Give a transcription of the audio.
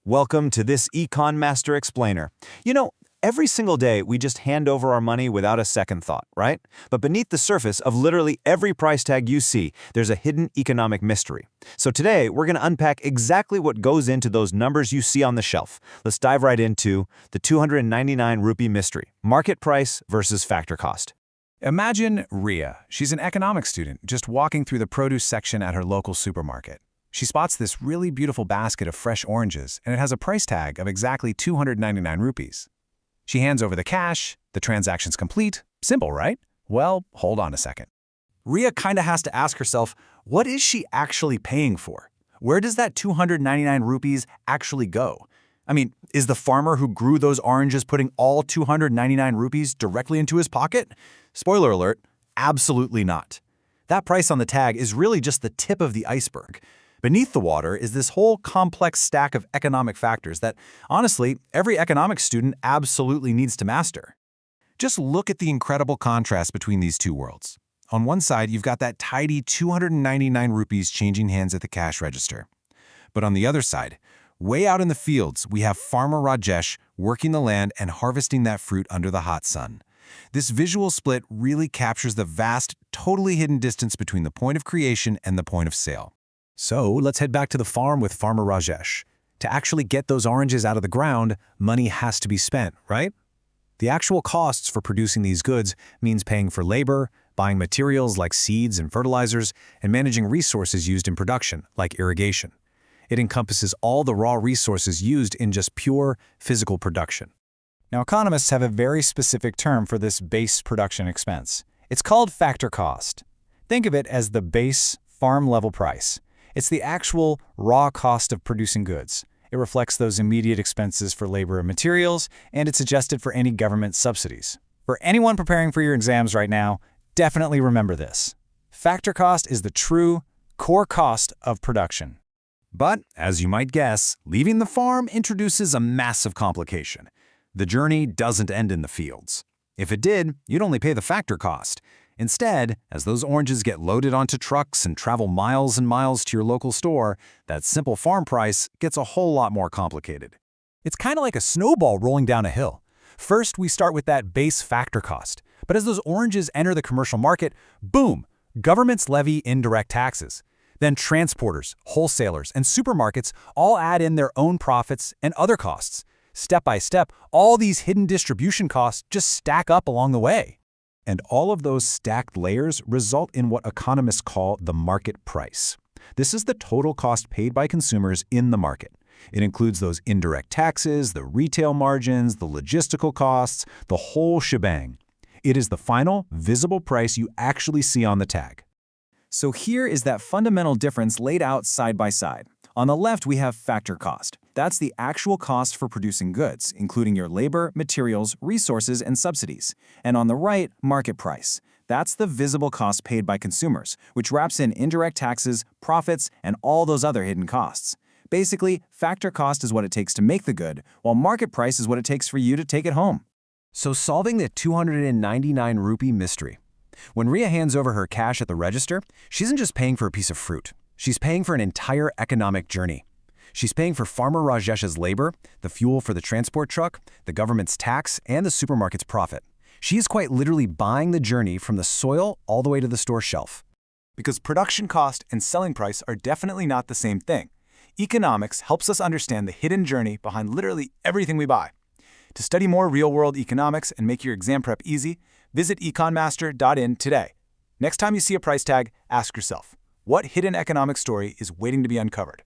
Welcome to this EconMaster explainer. Every single day we just hand over our money without a second thought, right? But beneath the surface of literally every price tag you see, there's a hidden economic mystery. So today we're going to unpack exactly what goes into those numbers you see on the shelf. Let's dive right into the 299 rupee mystery, market price versus factor cost. Imagine Ria. She's an economics student just walking through the produce section at her local supermarket. She spots this really beautiful basket of fresh oranges, and it has a price tag of exactly 299 rupees. She hands over the cash, the transaction's complete. Simple, right? Well, hold on a second. Ria kinda has to ask herself, what is she actually paying for? Where does that 299 rupees actually go? I mean, is the farmer who grew those oranges putting all 299 rupees directly into his pocket? Spoiler alert, absolutely not. That price on the tag is really just the tip of the iceberg. Beneath the water is this whole complex stack of economic factors that, honestly, every economics student absolutely needs to master. Just look at the incredible contrast between these two worlds. On one side, you've got that tidy 299 rupees changing hands at the cash register. But on the other side, way out in the fields, we have Farmer Rajesh working the land and harvesting that fruit under the hot sun. This visual split really captures the vast, totally hidden distance between the point of creation and the point of sale. So let's head back to the farm with Farmer Rajesh. To actually get those oranges out of the ground, money has to be spent, right? The actual costs for producing these goods means paying for labor, buying materials like seeds and fertilizers, and managing resources used in production, like irrigation. It encompasses all the raw resources used in just pure physical production. Now, economists have a very specific term for this base production expense. It's called factor cost. Think of it as the base farm-level price. It's the actual raw cost of producing goods. It reflects those immediate expenses for labor and materials, and it's adjusted for any government subsidies. For anyone preparing for your exams right now, definitely remember this. Factor cost is the true, core cost of production. But, as you might guess, leaving the farm introduces a massive complication. The journey doesn't end in the fields. If it did, you'd only pay the factor cost. Instead, as those oranges get loaded onto trucks and travel miles and miles to your local store, that simple farm price gets a whole lot more complicated. It's kind of like a snowball rolling down a hill. First, we start with that base factor cost. But as those oranges enter the commercial market, boom, governments levy indirect taxes. Then transporters, wholesalers, and supermarkets all add in their own profits and other costs. Step by step, all these hidden distribution costs just stack up along the way. And all of those stacked layers result in what economists call the market price. This is the total cost paid by consumers in the market. It includes those indirect taxes, the retail margins, the logistical costs, the whole shebang. It is the final, visible price you actually see on the tag. So here is that fundamental difference laid out side by side. On the left, we have factor cost. That's the actual cost for producing goods, including your labor, materials, resources, and subsidies. And on the right, market price. That's the visible cost paid by consumers, which wraps in indirect taxes, profits, and all those other hidden costs. Basically, factor cost is what it takes to make the good, while market price is what it takes for you to take it home. So solving the 299 rupee mystery. When Ria hands over her cash at the register, she isn't just paying for a piece of fruit. She's paying for an entire economic journey. She's paying for Farmer Rajesh's labor, the fuel for the transport truck, the government's tax, and the supermarket's profit. She is quite literally buying the journey from the soil all the way to the store shelf. Because production cost and selling price are definitely not the same thing. Economics helps us understand the hidden journey behind literally everything we buy. To study more real-world economics and make your exam prep easy, visit econmaster.in today. Next time you see a price tag, ask yourself, what hidden economic story is waiting to be uncovered?